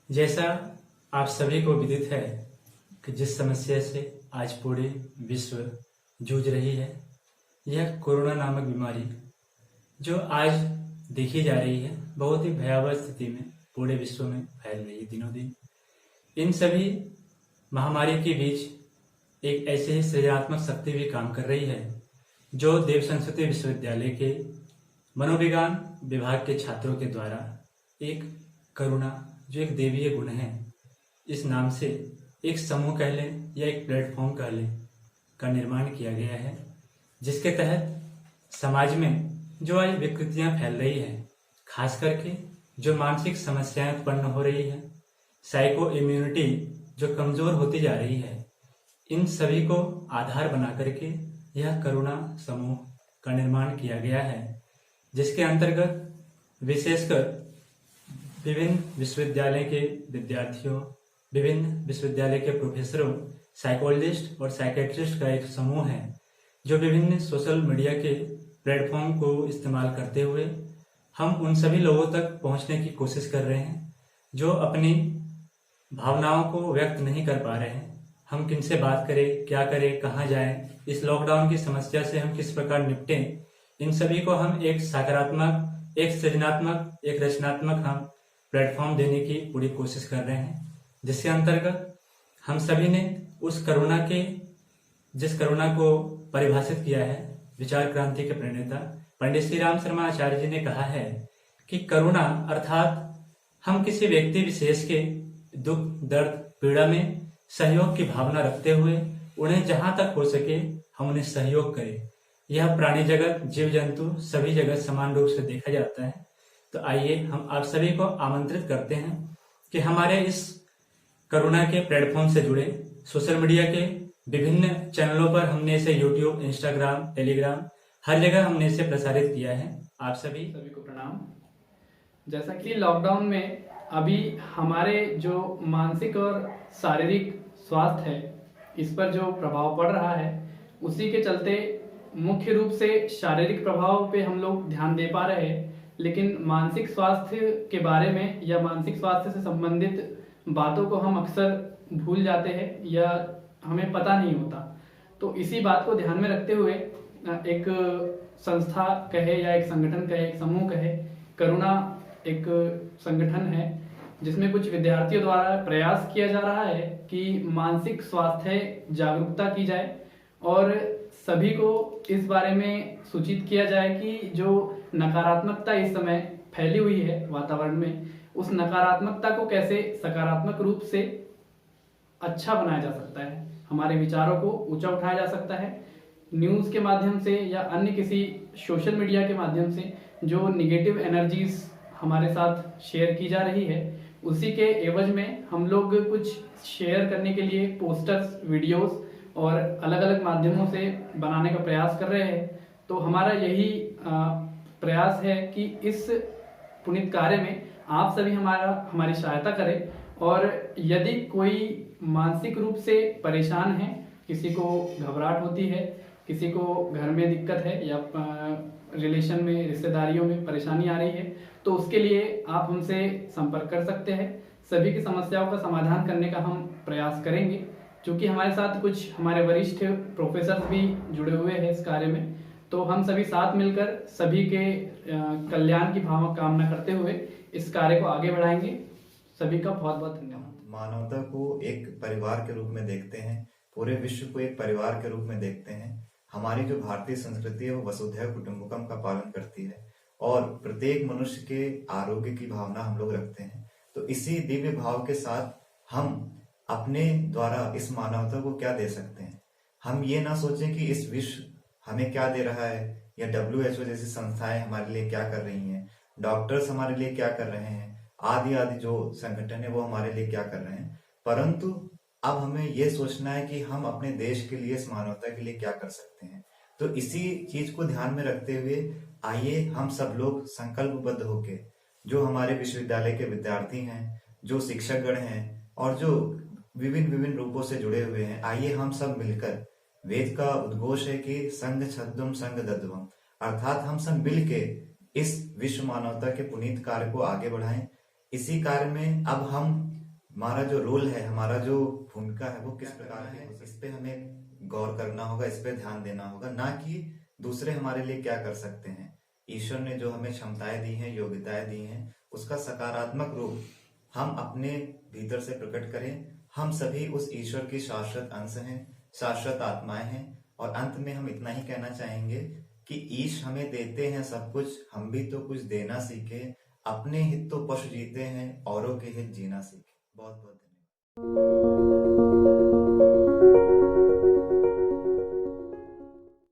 जैसा आप सभी को विदित है कि जिस समस्या से आज पूरे विश्व जूझ रही है, यह कोरोना नामक बीमारी जो आज देखी जा रही है, बहुत ही भयावह स्थिति में पूरे विश्व में फैल रही है दिनों दिन। इन सभी महामारी के बीच एक ऐसे ही सृजनात्मक शक्ति भी काम कर रही है, जो देव संस्कृति विश्वविद्यालय के मनोविज्ञान विभाग के छात्रों के द्वारा एक करुणा, जो एक देवीय गुण है, इस नाम से एक समूह कह लें या एक प्लेटफॉर्म कह लें, का निर्माण किया गया है, जिसके तहत समाज में जो आज विकृतियां फैल रही है, खास करके जो मानसिक समस्याएं उत्पन्न हो रही है, साइको इम्यूनिटी जो कमजोर होती जा रही है, इन सभी को आधार बना करके यह करुणा समूह का निर्माण किया गया है, जिसके अंतर्गत विशेषकर विभिन्न विश्वविद्यालय के विद्यार्थियों, विभिन्न विश्वविद्यालय के प्रोफेसरों, साइकोलॉजिस्ट और साइकेट्रिस्ट का एक समूह है, जो विभिन्न सोशल मीडिया के प्लेटफॉर्म को इस्तेमाल करते हुए हम उन सभी लोगों तक पहुंचने की कोशिश कर रहे हैं जो अपनी भावनाओं को व्यक्त नहीं कर पा रहे हैं। हम किनसे बात करें, क्या करें, कहाँ जाएं, इस लॉकडाउन की समस्या से हम किस प्रकार निपटें, इन सभी को हम एक सकारात्मक, एक सृजनात्मक, एक रचनात्मक हम प्लेटफॉर्म देने की पूरी कोशिश कर रहे हैं, जिसके अंतर्गत हम सभी ने उस करुणा के, जिस करुणा को परिभाषित किया है विचार क्रांति के प्रणेता पंडित श्री राम शर्मा आचार्य जी ने कहा है कि करुणा अर्थात हम किसी व्यक्ति विशेष के दुख, दर्द, पीड़ा में सहयोग की भावना रखते हुए उन्हें जहां तक हो सके हम उन्हें सहयोग करें। यह प्राणी जगत, जीव जंतु सभी जगत समान रूप से देखा जाता है। तो आइए हम आप सभी को आमंत्रित करते हैं कि हमारे इस करुणा के प्लेटफॉर्म से जुड़े सोशल मीडिया के विभिन्न चैनलों पर हमने इसे यूट्यूब, इंस्टाग्राम, टेलीग्राम, हर जगह हमने इसे प्रसारित किया है। आप सभी को प्रणाम। जैसा कि लॉकडाउन में अभी हमारे जो मानसिक और शारीरिक स्वास्थ्य है, इस पर जो प्रभाव पड़ रहा है, उसी के चलते मुख्य रूप से शारीरिक प्रभाव पे हम लोग ध्यान दे पा रहे हैं, लेकिन मानसिक स्वास्थ्य के बारे में या मानसिक स्वास्थ्य से संबंधित बातों को हम अक्सर भूल जाते हैं या हमें पता नहीं होता। तो इसी बात को ध्यान में रखते हुए एक संस्था कहे या एक संगठन कहे, एक समूह कहे, करुणा एक संगठन है जिसमें कुछ विद्यार्थियों द्वारा प्रयास किया जा रहा है कि मानसिक स्वास्थ्य जागरूकता की जाए और सभी को इस बारे में सूचित किया जाए कि जो नकारात्मकता इस समय फैली हुई है वातावरण में, उस नकारात्मकता को कैसे सकारात्मक रूप से अच्छा बनाया जा सकता है, हमारे विचारों को ऊंचा उठाया जा सकता है। न्यूज़ के माध्यम से या अन्य किसी सोशल मीडिया के माध्यम से जो निगेटिव एनर्जीज हमारे साथ शेयर की जा रही है, उसी के एवज में हम लोग कुछ शेयर करने के लिए पोस्टर्स, वीडियोस और अलग अलग माध्यमों से बनाने का प्रयास कर रहे हैं। तो हमारा यही प्रयास है कि इस पुनीत कार्य में आप सभी हमारी सहायता करें, और यदि कोई मानसिक रूप से परेशान है, किसी को घबराहट होती है, किसी को घर में दिक्कत है या रिलेशन में, रिश्तेदारियों में परेशानी आ रही है, तो उसके लिए आप हमसे संपर्क कर सकते हैं। सभी की समस्याओं का समाधान करने का हम प्रयास करेंगे। क्योंकि हमारे साथ कुछ हमारे वरिष्ठ प्रोफेसर भी जुड़े हुए हैं इस कार्य में, तो हम सभी साथ मिलकर सभी के कल्याण की कामना करते हुए इस कार्य को आगे बढ़ाएंगे। सभी का बहुत बहुत धन्यवाद। मानवता को एक परिवार के रूप में देखते हैं, पूरे विश्व को एक परिवार के रूप में देखते हैं। हमारी जो भारतीय संस्कृति है वो वसुधैव कुटुंबकम का पालन करती है और प्रत्येक मनुष्य के आरोग्य की भावना हम लोग रखते हैं। तो इसी दिव्य भाव के साथ हम अपने द्वारा इस मानवता को क्या दे सकते हैं। हम ये ना सोचें कि इस विश्व हमें क्या दे रहा है या WHO जैसी संस्थाएं हमारे लिए क्या कर रही हैं, डॉक्टर्स हमारे लिए क्या कर रहे हैं, आदि आदि जो संगठन है वो हमारे लिए क्या कर रहे हैं। परंतु अब हमें ये सोचना है कि हम अपने देश के लिए, इस मानवता के लिए क्या कर सकते हैं। तो इसी चीज को ध्यान में रखते हुए आइए हम सब लोग संकल्पबद्ध होके, जो हमारे विश्वविद्यालय के विद्यार्थी हैं, जो शिक्षकगण हैं और जो विभिन्न रूपों से जुड़े हुए हैं, आइए हम सब मिलकर, वेद का उद्घोष है कि संग छद्म संग दद्वम, अर्थात हम सब मिलके इस विश्व मानवता के पुनीत कार्य को आगे बढ़ाएं। इसी कार्य में अब हम हमारा जो रोल है, हमारा जो भूमिका है वो किस प्रकार की है, इस पे हमें गौर करना होगा, इस पे ध्यान देना होगा, ना कि दूसरे हमारे लिए क्या कर सकते हैं। ईश्वर ने जो हमें क्षमताएं दी हैं, योग्यताएं दी हैं, उसका सकारात्मक रूप हम अपने भीतर से प्रकट करें। हम सभी उस ईश्वर की शाश्वत अंश हैं, शाश्वत आत्माएं हैं। और अंत में हम इतना ही कहना चाहेंगे कि ईश हमें देते हैं सब कुछ, हम भी तो कुछ देना सीखे। अपने हित तो पशु जीते हैं, औरों के हित जीना सीखे। बहुत बहुत धन्यवाद।